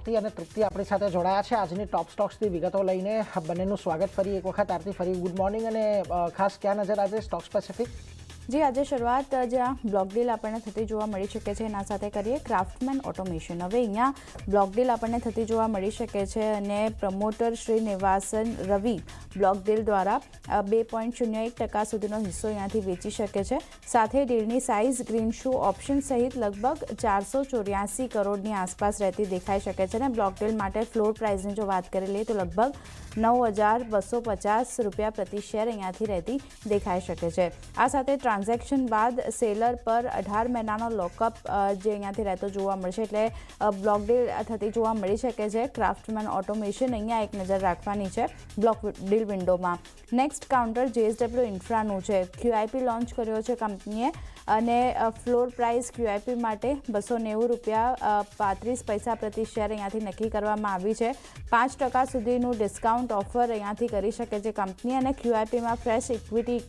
આરતી અને તૃપ્તિ આપણી સાથે જોડાયા છે આજની ટોપ સ્ટોક્સની વિગતો લઈને. બંનેનું સ્વાગત ફરી એક વખત. આરતી, ફરી ગુડ મોર્નિંગ. અને ખાસ ક્યાં નજર આજે સ્ટોક સ્પેસિફિક? જી, આજે શરૂઆત જ્યાં બ્લોક ડીલ આપણને થતી જોવા મળી શકે છે એના સાથે કરીએ. ક્રાફ્ટમેન ઓટોમેશન, હવે અહીંયા બ્લોક ડીલ આપણને થતી જોવા મળી શકે છે અને પ્રમોટર શ્રીનિવાસન રવિ બ્લોક ડીલ દ્વારા 2.01% સુધીનો હિસ્સો અહીંયાથી વેચી શકે છે. સાથે ડીલની સાઇઝ ગ્રીન શૂ ઓપ્શન સહિત લગભગ 484 કરોડની આસપાસ રહેતી દેખાઈ શકે છે અને બ્લોક ડીલ માટે ફ્લોર પ્રાઇસની જો વાત કરી લઈએ તો લગભગ 9,250 રૂપિયા પ્રતિ શેર અહીંયાથી રહેતી દેખાઈ શકે છે. આ સાથે ટ્રાન્ઝેક્શન બાદ સેલર પર 18 મહિનાનો લોકઅપ જે અહીંયાથી રહેતો જોવા મળશે, એટલે બ્લોક ડીલ થતી જોવા મળી શકે છે. ક્રાફ્ટમેન ઓટોમેશન અહીંયા એક નજર રાખવાની છે બ્લોક ડીલ વિન્ડોમાં. નેક્સ્ટ કાઉન્ટર JSW ઇન્ફ્રાનું છે. QIP લોન્ચ કર્યો છે કંપનીએ અને ફ્લોર પ્રાઇસ QIP માટે 290 રૂપિયા 35 પૈસા પ્રતિ શેર અહીંયાથી નક્કી કરવામાં આવી છે. 5% સુધીનું ડિસ્કાઉન્ટ ઓફર અહીંયાથી કરી શકે છે કંપની અને QIPમાં ફ્રેશ ઇક્વિટી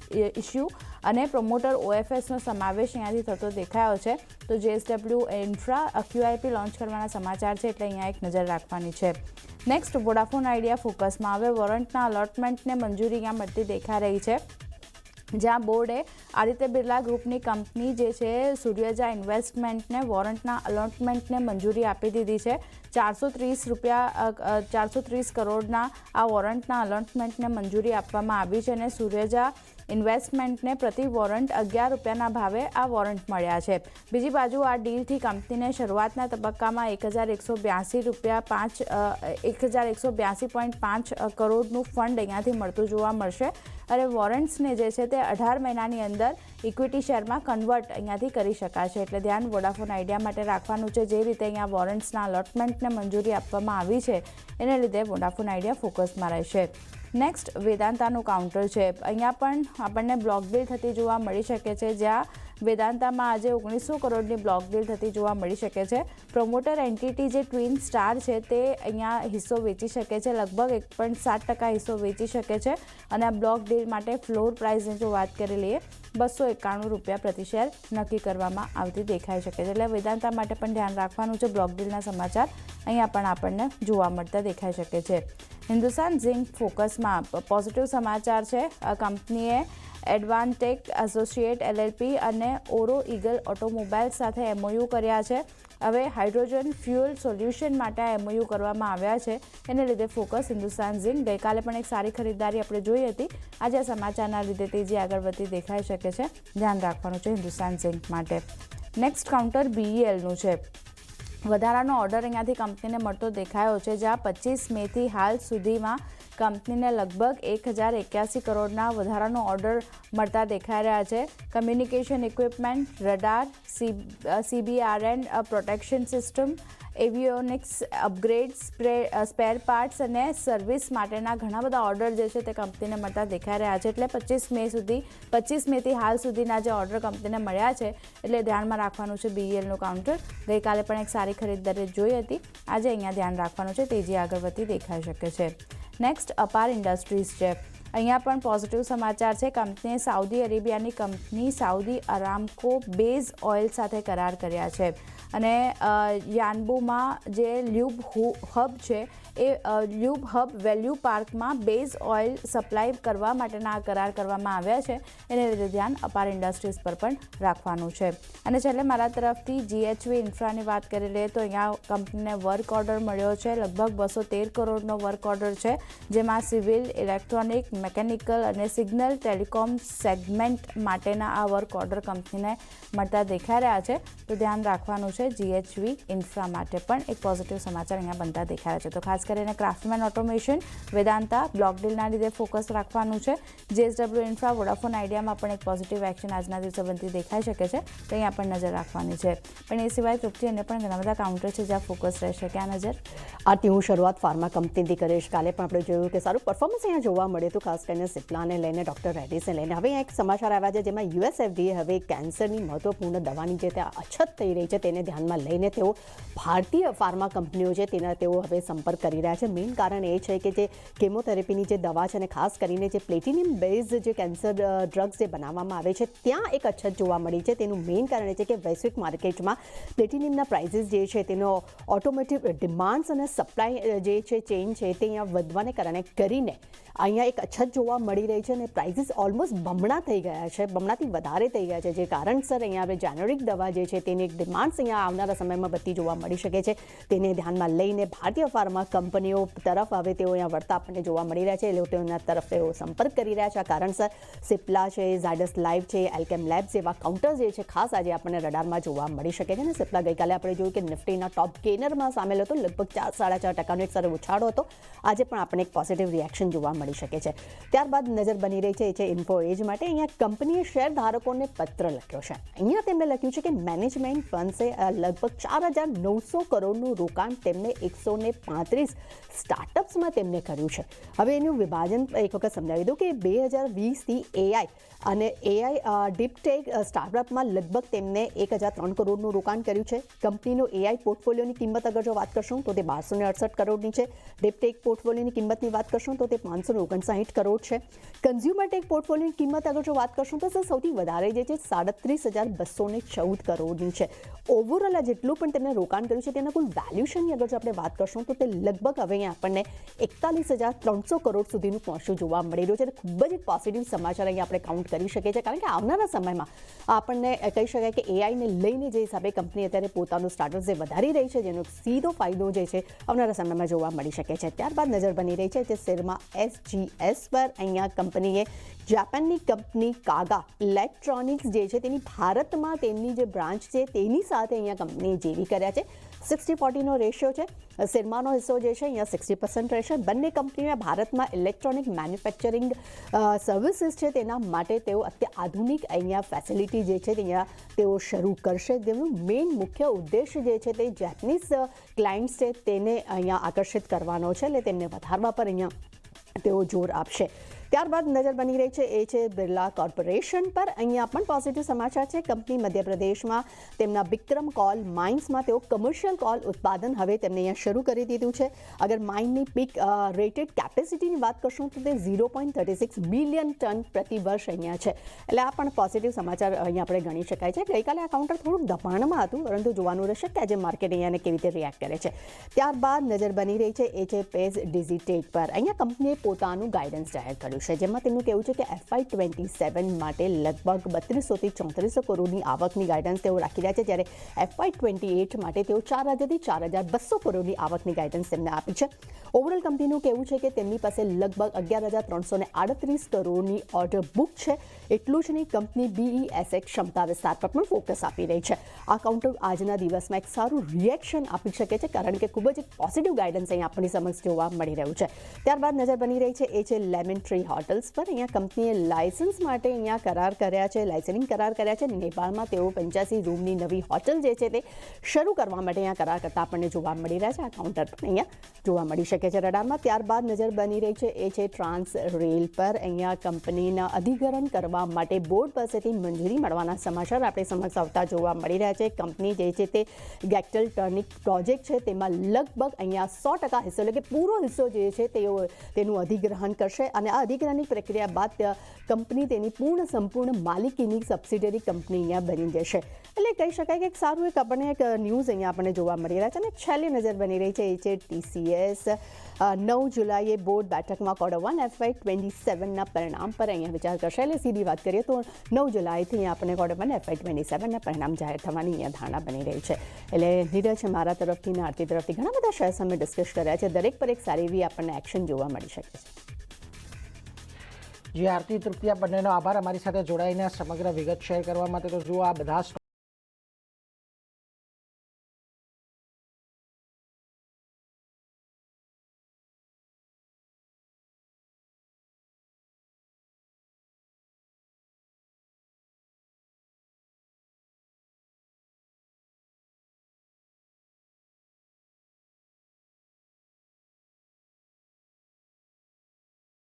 ઇસ્યુ અને પ્રમોટર OFSનો સમાવેશ અહીંયાથી થતો દેખાયો છે. તો JSW ઇન્ફ્રા QIP લોન્ચ કરવાના સમાચાર છે, એટલે અહીંયા એક નજર રાખવાની છે. નેક્સ્ટ વોડાફોન આઈડિયા ફોકસમાં. હવે વોરંટના અલોટમેન્ટને મંજૂરી અહીંયા મળતી દેખાઈ રહી છે, જ્યાં બોર્ડે આદિત્ય બિરલા ગ્રુપની કંપની જે છે સૂર્યજા ઇન્વેસ્ટમેન્ટને વોરંટના અલોટમેન્ટને મંજૂરી આપી દીધી છે. 430 કરોડના આ વોરંટના અલોટમેન્ટને મંજૂરી આપવામાં આવી છે અને સૂર્યજા ઇન્વેસ્ટમેન્ટને પ્રતિ વોરંટ 11 રૂપિયાના ભાવે આ વોરંટ મળ્યા છે. બીજી બાજુ આ ડીલથી કંપનીને શરૂઆતના તબક્કામાં 1,182.5 કરોડનું ફંડ અહીંયાથી મળતું જોવા મળશે અને વોરંટ્સને જે છે તે 18 મહિનાની અંદર ઇક્વિટી શેરમાં કન્વર્ટ અહીંયાથી કરી શકાશે. એટલે ધ્યાન વોડાફોન આઈડિયા માટે રાખવાનું છે. જે રીતે અહીંયા વોરંટ્સના અલોટમેન્ટને મંજૂરી આપવામાં આવી છે એને લીધે વોડાફોન આઈડિયા ફોકસમાં રહેશે. નેક્સ્ટ વેદાંતાનું કાઉન્ટર છે. અહીંયા પણ આપણને બ્લોક ડીલ થતી જોવા મળી શકે છે, જ્યાં વેદાંતામાં આજે 1900 કરોડની બ્લોક ડીલ થતી જોવા મળી શકે છે. પ્રમોટર એન્ટિટી જે ટ્વિન સ્ટાર છે તે અહીંયા હિસ્સો વેચી શકે છે, લગભગ 1.7% હિસ્સો વેચી શકે છે અને આ બ્લોક ડીલ માટે ફ્લોર પ્રાઇસની જો વાત કરી લઈએ 291 રૂપિયા પ્રતિ શેર નક્કી કરવામાં આવતી દેખાઈ શકે છે. એટલે વેદાંતા માટે પણ ધ્યાન રાખવાનું છે. બ્લોક ડીલના સમાચાર અહીંયા પણ આપણને જોવા મળતા દેખાઈ શકે છે. હિન્દુસ્તાન ઝિંક ફોકસમાં પોઝિટિવ સમાચાર છે. કંપનીએ એડવાન્ટેક એસોસિએટ LLP અને ઓરો ઈગલ ઓટોમોબાઈલ્સ સાથે MOU કર્યા છે. હવે હાઇડ્રોજન ફ્યુઅલ સોલ્યુશન માટે આ MOU કરવામાં આવ્યા છે, એને લીધે ફોકસ હિન્દુસ્તાન ઝિંક. ગઈકાલે પણ એક સારી ખરીદદારી આપણે જોઈ હતી. આજે આ સમાચારના લીધે તેજી આગળ વધતી દેખાઈ શકે છે. ધ્યાન રાખવાનું છે હિન્દુસ્તાન ઝિંક માટે. નેક્સ્ટ કાઉન્ટર BELનું છે. વધારાનો ઓર્ડર અહીંયાથી કંપનીને મળતો દેખાયો છે, જ્યાં 25 મેથી હાલ સુધીમાં કંપનીને લગભગ 1,081 કરોડના વધારાનો ઓર્ડર મળતા દેખાઈ રહ્યા છે. Communication equipment, radar, CBRN protection system, avionics upgrade, spare parts અને સર્વિસ માટેના ઘણા બધા ઓર્ડર જે છે તે કંપનીને મળતા દેખાઈ રહ્યા છે. એટલે 25 મેથી હાલ સુધીના જે ઓર્ડર કંપનીને મળ્યા છે એટલે ધ્યાનમાં રાખવાનું છે BELનું કાઉન્ટર. ગઈકાલે પણ એક સારી ખરીદદારી જોઈ હતી. આજે અહીંયા ધ્યાન રાખવાનું છે. તેજી આગળ વધતી દેખાઈ શકે છે. નેક્સ્ટ અપાર ઇન્ડસ્ટ્રીઝ છે. અહીંયા પણ પોઝિટિવ સમાચાર છે. કંપનીએ સાઉદી અરેબિયાની કંપની સાઉદી અરામકો બેઝ ઓઇલ સાથે કરાર કર્યા છે અને યાન્બુમાં જે લ્યુબ હબ છે એ લ્યુબ હબ વેલ્યુ પાર્કમાં બેઝ ઓઇલ સપ્લાય કરવા માટેના કરાર કરવામાં આવ્યા છે. એને લીધે ધ્યાન અપાર ઇન્ડસ્ટ્રીઝ પર પણ રાખવાનું છે. અને છેલ્લે મારા તરફથી GHV ઇન્ફ્રાની વાત કરી લઈએ તો અહીંયા કંપનીને વર્ક ઓર્ડર મળ્યો છે. લગભગ 213 કરોડનો વર્ક ઓર્ડર છે, જેમાં સિવિલ, ઇલેક્ટ્રોનિક, મેકેનિકલ અને સિગ્નલ ટેલિકોમ સેગમેન્ટ માટેના આ વર્ક ઓર્ડર કંપનીને મળતા દેખાઈ રહ્યા છે. તો ધ્યાન રાખવાનું છે GHV ઇન્ફ્રા માટે પણ એક પોઝિટિવ સમાચાર અહીંયા બનતા દેખાય છે. તો ખાસ કરીને ક્રાફ્ટમેન ઓટોમેશન, વેદાંતા, બ્લોક ડીલના લીધે ફોકસ રાખવાનું છે. JSW ઇન્ફ્રા, વોડાફોન આઈડિયામાં પણ એક પોઝિટિવ એક્શન આજના દિવસે બનતી દેખાઈ શકે છે, તો અહીંયા પણ નજર રાખવાની છે. પણ એ સિવાય તૃપ્તિ અને પણ ઘણા બધા કાઉન્ટર છે જ્યાં ફોકસ રહેશે. ક્યાં નજર? આરતી, હું શરૂઆત ફાર્મા કંપનીથી કરીશ. કાલે પણ આપણે જોયું કે સારું પરફોર્મન્સ અહીંયા જોવા મળે તો ખાસ ખાસ કરીને સિપ્લાને લઈને, ડૉક્ટર રેડ્ડીસને લઈને. હવે એક સમાચાર આવ્યા છે જેમાં યુએસએફડીએ હવે કેન્સરની મહત્વપૂર્ણ દવાની જે ત્યાં અછત થઈ રહી છે તેને ધ્યાનમાં લઈને તેઓ ભારતીય ફાર્મા કંપનીઓ છે તેના તેઓ હવે સંપર્ક કરી રહ્યા છે. મેઇન કારણ એ છે કે જે કેમોથેરેપીની જે દવા છે અને ખાસ કરીને જે પ્લેટિનિયમ બેઝ જે કેન્સર ડ્રગ્સ જે બનાવવામાં આવે છે ત્યાં એક અછત જોવા મળી છે. તેનું મેઇન કારણ એ છે કે વૈશ્વિક માર્કેટમાં પ્લેટિનિયમના પ્રાઇઝીસ જે છે તેનો ઓટોમેટિક ડિમાન્ડ્સ અને સપ્લાય જે છે ચેઇન છે તે અહીંયા વધવાને કારણે કરીને અહીંયા એક અછત જોવા મળી રહી છે અને પ્રાઇઝીસ ઓલમોસ્ટ બમણા થઈ ગયા છે, બમણાથી વધારે થઈ ગયા છે. જે કારણસર અહીંયા હવે જેનેરિક દવા જે છે તેની એક ડિમાન્ડ્સ અહીંયા આવનારા સમયમાં વધતી જોવા મળી શકે છે. તેને ધ્યાનમાં લઈને ભારતીય ફાર્મા કંપનીઓ તરફ હવે તેઓ અહીંયા વળતા આપણને જોવા મળી રહ્યા છે. એટલે તેઓના તરફ તેઓ સંપર્ક કરી રહ્યા છે. આ કારણસર સિપ્લા છે, ઝાયડસ લાઈવ છે, એલ્કેમ લેબ્સ જેવા કાઉન્ટર્સ જે છે ખાસ આજે આપણને રડારમાં જોવા મળી શકે છે. અને સિપ્લા ગઈકાલે આપણે જોયું કે નિફ્ટીના ટોપ ગેનરમાં સામેલ હતો, લગભગ 4-4.5%નો એક સરસ ઉછાળો હતો. આજે પણ આપણને એક પોઝિટિવ રિએક્શન જોવા મળી શકે છે. ત્યારબાદ નજર બની રહી છે એ છે ઇન્ફો એજ માટે. અહીંયા કંપનીએ શેર ધારકોને પત્ર લખ્યો છે. અહીંયા તેમણે લખ્યું છે કે મેનેજમેન્ટ ફંડ્સે લગભગ 4,900 કરોડનું રોકાણ તેમને 135 સ્ટાર્ટઅપ્સમાં તેમને કર્યું છે. હવે એનું વિભાજન એક વખત સમજાવી દઉં કે 2020થી એઆઈ અને એઆઈ ડીપટેક સ્ટાર્ટઅપમાં લગભગ તેમને 1,003 કરોડનું રોકાણ કર્યું છે. કંપનીનો એઆઈ પોર્ટફોલિયોની કિંમત અગર જો વાત કરશું તો તે 1268 કરોડની છે. ડીપટેક પોર્ટફોલિયોની કિંમતની વાત કરશું તો તે 559 કરોડ છે. કન્ઝ્યુમર ટેક પોર્ટફોલિયોની કિંમત અગર જો વાત કરશું તો સૌથી વધારે જે છે 37,214 કરોડની છે. ઓવરઓલ આ જેટલું પણ તેમણે રોકાણ કર્યું છે તેના કુલ વેલ્યુશનની અગર જો આપણે વાત કરશું તો તે લગભગ હવે અહીંયા આપણને 41,300 કરોડ સુધીનું પહોંચ્યું જોવા મળી રહ્યું છે. ખૂબ જ એક પોઝિટિવ સમાચાર અહીંયા આપણે કાઉન્ટ કરી શકીએ છીએ. કારણ કે આવનારા સમયમાં આપણને કહી શકાય કે એઆઈને લઈને જે હિસાબે કંપની અત્યારે પોતાનું સ્ટાર્ટઅપ જે વધારી રહી છે જેનો સીધો ફાયદો જે છે આવનારા સમયમાં જોવા મળી શકે છે. ત્યારબાદ નજર બની રહી છે તે શેરમાં SGS પર. અહીંયા કંપનીએ જાપાનની કંપની કાગા ઇલેક્ટ્રોનિક્સ જે છે તેની ભારતમાં તેમની જે બ્રાન્ચ છે તેની સાથે અહીંયા કંપનીએ જેવી કર્યા છે. 60-40નો રેશિયો છે. સિરમાનો હિસ્સો જે છે અહીંયા 60% રહેશે. બંને કંપનીઓએ ભારતમાં ઇલેક્ટ્રોનિક મેન્યુફેક્ચરિંગ સર્વિસીસ છે તેના માટે તેઓ અત્યાધુનિક અહીંયા ફેસિલિટી જે છે અહીંયા તેઓ શરૂ કરશે. જેનું મેઇન મુખ્ય ઉદ્દેશ્ય જે છે તે જેપનીઝ ક્લાયન્ટ્સ છે તેને અહીંયા આકર્ષિત કરવાનો છે. એટલે તેમને વધારવા પર અહીંયા તેઓ જોર આપશે. ત્યારબાદ નજર બની રહી છે એ છે બિરલા કોર્પોરેશન પર. અહીંયા પણ પોઝિટિવ સમાચાર છે. કંપની મધ્યપ્રદેશમાં તેમના વિક્રમ કોલ માઇન્સમાં તેઓ કમર્શિયલ કોલ ઉત્પાદન હવે તેમને અહીંયા શરૂ કરી દીધું છે. અગર માઇનની પીક રેટેડ કેપેસિટીની વાત કરશું તો તે 0.36 મિલિયન ટન પ્રતિ વર્ષ અહીંયા છે. એટલે આ પણ પોઝિટિવ સમાચાર અહીંયા આપણે ગણી શકાય છે. ગઈકાલે આ કાઉન્ટર થોડુંક દબાણમાં હતું પરંતુ જોવાનું રહેશે કે આજે માર્કેટ અહીંયાને કેવી રીતે રિએક્ટ કરે છે. ત્યારબાદ નજર બની રહી છે એ છે પેઝ ડિઝીટેક પર. અહીંયા કંપનીએ પોતાનું ગાઈડન્સ જાહેર કર્યું છે જેમાં તેમનું કહેવું છે કે FY27 માટે લગભગ 3200 થી 3400 કરોડની આવકની ગાઈડન્સ તેઓ રાખી રહ્યા છે. જ્યારે FY28 માટે તેઓ 4,000 થી 4,200 કરોડની આવકની ગાઈડન્સ તેમને આપી છે. ઓવરઓલ કંપનીનું કહેવું છે કે તેમની પાસે લગભગ 11,338 કરોડની ઓર્ડર બુક છે. એટલું જ નહીં, કંપની BESX ક્ષમતા વિસ્તાર પર પણ ફોકસ આપી રહી છે. આ કાઉન્ટર આજના દિવસમાં એક સારું રિએક્શન આપી શકે છે કારણ કે ખૂબ જ પોઝિટિવ ગાઈડન્સ અહીં આપણી સમક્ષ જોવા મળી રહ્યું છે. ત્યારબાદ નજર બની રહી છે એ છે લેમન ટ્રી હોટલ્સ પર. અહીંયા કંપનીએ લાયસન્સ માટે અહીંયા કરાર કર્યા છે, લાયસન્સિંગ કરાર કર્યા છે. નેપાળમાં તેઓ 85 રૂમની નવી હોટલ જે છે તે શરૂ કરવા માટે અહીંયા કરાર કરતા આપણને જોવા મળી રહ્યા છે. આ કાઉન્ટર પણ અહીંયા જોવા મળી શકે છે રડારમાં. ત્યારબાદ નજર બની રહી છે એ છે ટ્રાન્સ રેલ પર. અહીંયા કંપનીના અધિગ્રહણ કરવા માટે બોર્ડ પાસેથી મંજૂરી મળવાના સમાચાર આપણી સમક્ષ આવતા જોવા મળી રહ્યા છે. કંપની જે છે તે ગેક્ટલ ટર્નિક પ્રોજેક્ટ છે તેમાં લગભગ અહીંયા 100% હિસ્સો એટલે કે પૂરો હિસ્સો જે છે તેનું અધિગ્રહણ કરશે અને આ અધિગ્રહણની પ્રક્રિયા બાદ કંપની તેની સંપૂર્ણ માલિકીની સબસિડરી કંપની અહીંયા બની જશે. એટલે કહી શકાય કે એક સારું એક આપણને એક ન્યૂઝ અહીંયા આપણને જોવા મળી રહ્યા છે. અને છેલ્લી નજર બની રહી છે એ છે TCS. 9 જુલાઈએ બોર્ડ બેઠકમાં Q1 FY27ના પરિણામ પર અહીંયા વિચાર કરશે. એટલે સીધી વાત કરીએ તો 9 જુલાઈથી અહીંયા આપણને Q1 FY27ના પરિણામ જાહેર થવાની અહીંયા ધારણા બની રહી છે. એટલે નીરજ મારા તરફથી અને આરતી તરફથી ઘણા બધા શેર્સ અમે ડિસ્કસ કર્યા છે. દરેક પર એક સારી એવી આપણને એક્શન જોવા મળી શકે છે. જી આરતી, તૃપ્તિ, બંનેનો આભાર અમારી સાથે જોડાઈને સમગ્ર વિગત શેર કરવા માટે. તો જો આ બધા